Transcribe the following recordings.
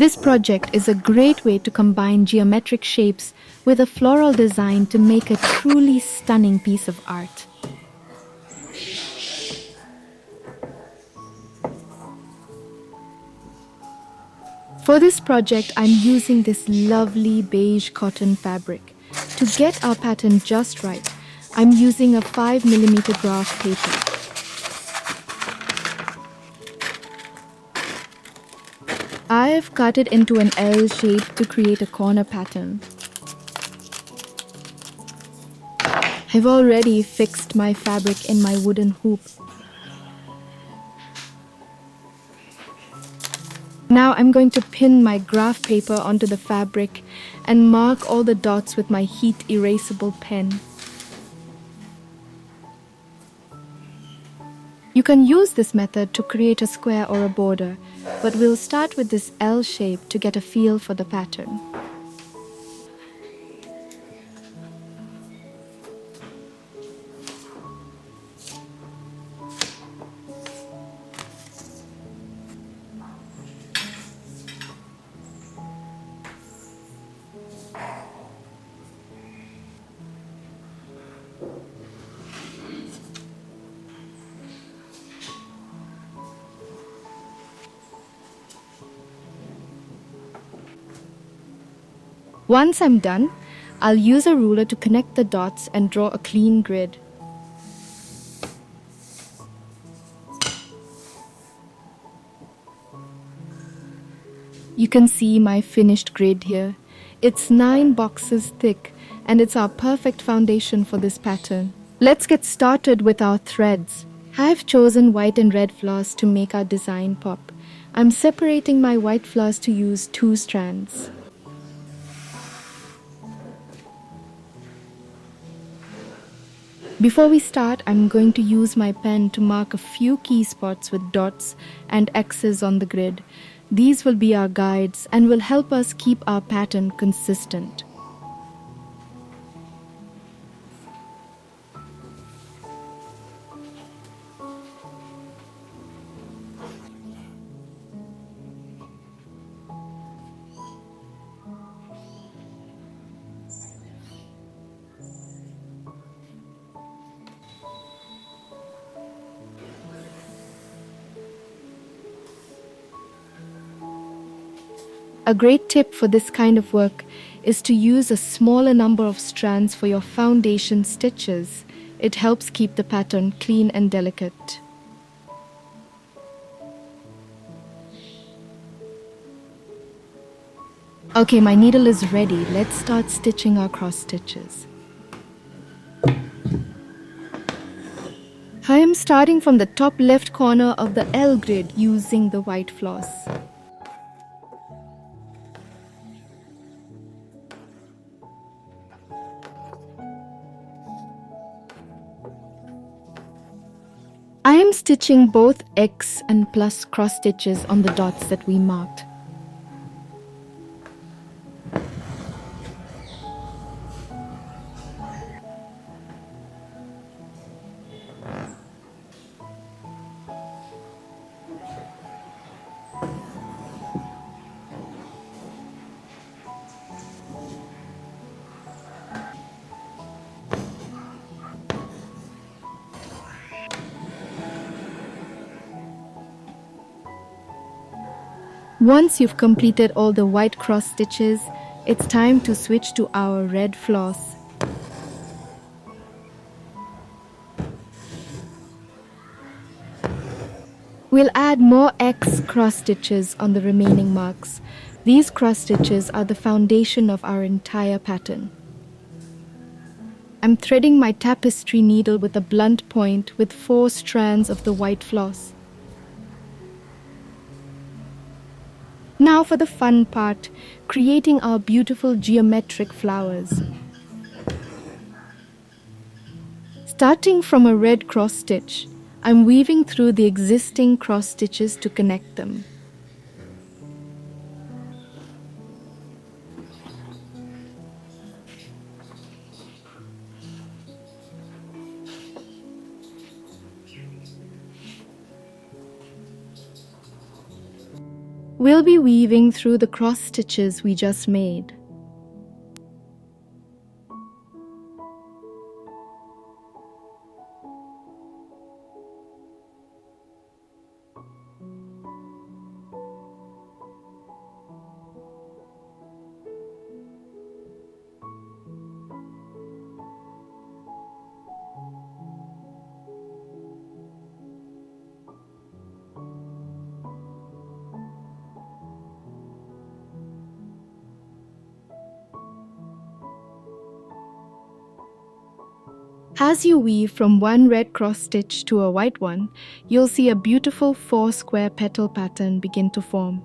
This project is a great way to combine geometric shapes with a floral design to make a truly stunning piece of art. For this project, I'm using this lovely beige cotton fabric. To get our pattern just right, I'm using a 5mm graph paper. I've cut it into an L shape to create a corner pattern. I've already fixed my fabric in my wooden hoop. Now I'm going to pin my graph paper onto the fabric and mark all the dots with my heat erasable pen. You can use this method to create a square or a border, but we'll start with this L shape to get a feel for the pattern. Once I'm done, I'll use a ruler to connect the dots and draw a clean grid. You can see my finished grid here. It's 9 boxes thick and it's our perfect foundation for this pattern. Let's get started with our threads. I've chosen white and red floss to make our design pop. I'm separating my white floss to use 2 strands. Before we start, I'm going to use my pen to mark a few key spots with dots and X's on the grid. These will be our guides and will help us keep our pattern consistent. A great tip for this kind of work is to use a smaller number of strands for your foundation stitches. It helps keep the pattern clean and delicate. Okay, my needle is ready. Let's start stitching our cross stitches. I am starting from the top left corner of the L grid using the white floss. I am stitching both X and plus cross stitches on the dots that we marked. Once you've completed all the white cross stitches, it's time to switch to our red floss. We'll add more X cross stitches on the remaining marks. These cross stitches are the foundation of our entire pattern. I'm threading my tapestry needle with a blunt point with 4 strands of the white floss. Now for the fun part, creating our beautiful geometric flowers. Starting from a red cross stitch, I'm weaving through the existing cross stitches to connect them. We'll be weaving through the cross stitches we just made. As you weave from one red cross stitch to a white one, you'll see a beautiful 4-square petal pattern begin to form.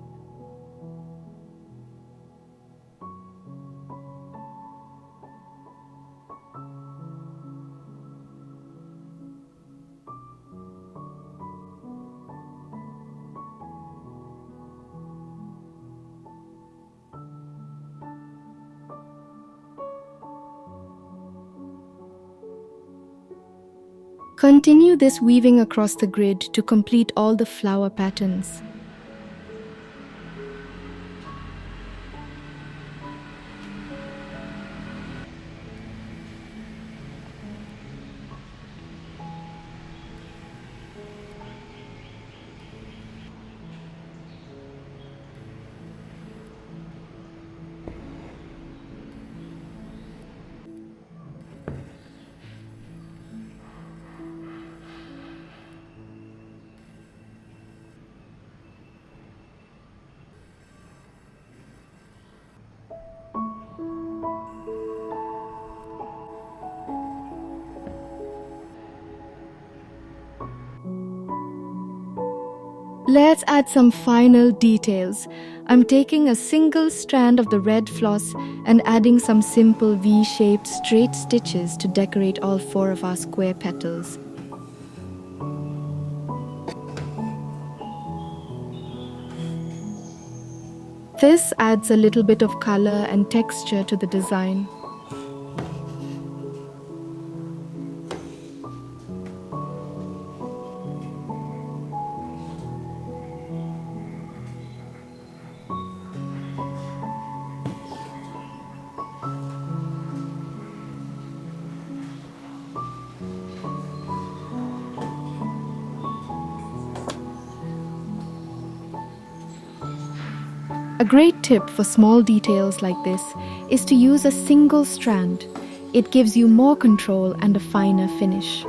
Continue this weaving across the grid to complete all the flower patterns. Let's add some final details. I'm taking a single strand of the red floss and adding some simple V-shaped straight stitches to decorate all 4 of our square petals. This adds a little bit of color and texture to the design. A great tip for small details like this is to use a single strand. It gives you more control and a finer finish.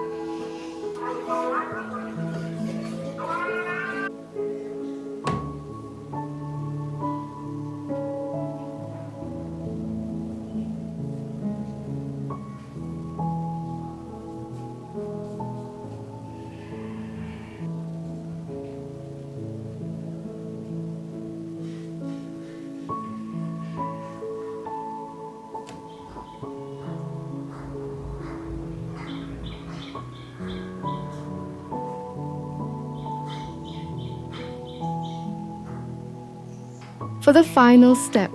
For the final step,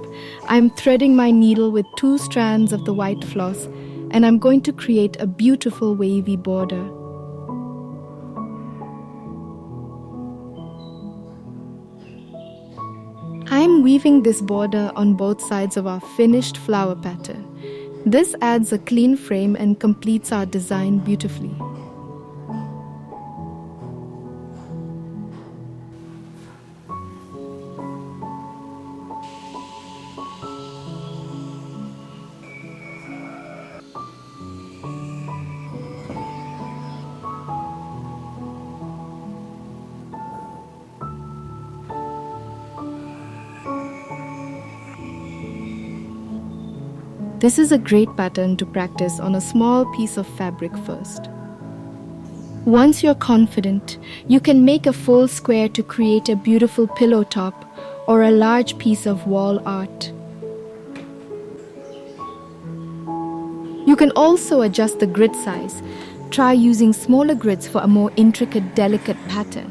I'm threading my needle with 2 strands of the white floss, and I'm going to create a beautiful wavy border. I'm weaving this border on both sides of our finished flower pattern. This adds a clean frame and completes our design beautifully. This is a great pattern to practice on a small piece of fabric first. Once you're confident, you can make a full square to create a beautiful pillow top or a large piece of wall art. You can also adjust the grid size. Try using smaller grids for a more intricate, delicate pattern.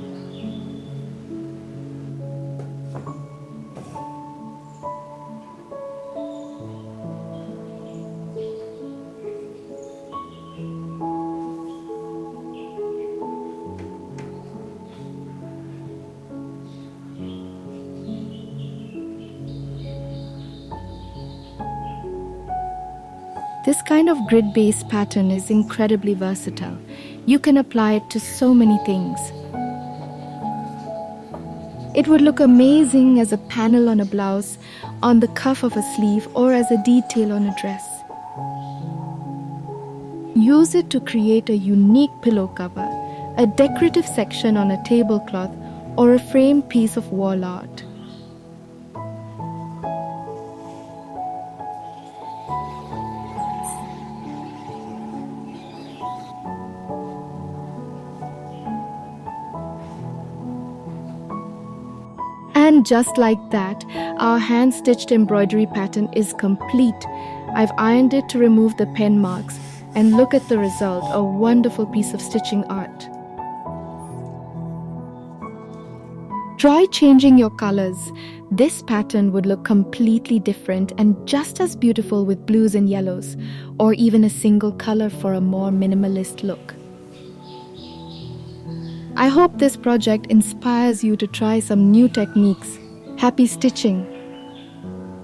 This kind of grid-based pattern is incredibly versatile. You can apply it to so many things. It would look amazing as a panel on a blouse, on the cuff of a sleeve, or as a detail on a dress. Use it to create a unique pillow cover, a decorative section on a tablecloth, or a framed piece of wall art. And just like that, our hand-stitched embroidery pattern is complete. I've ironed it to remove the pen marks, and look at the result, a wonderful piece of stitching art. Try changing your colors. This pattern would look completely different and just as beautiful with blues and yellows, or even a single color for a more minimalist look. I hope this project inspires you to try some new techniques. Happy stitching!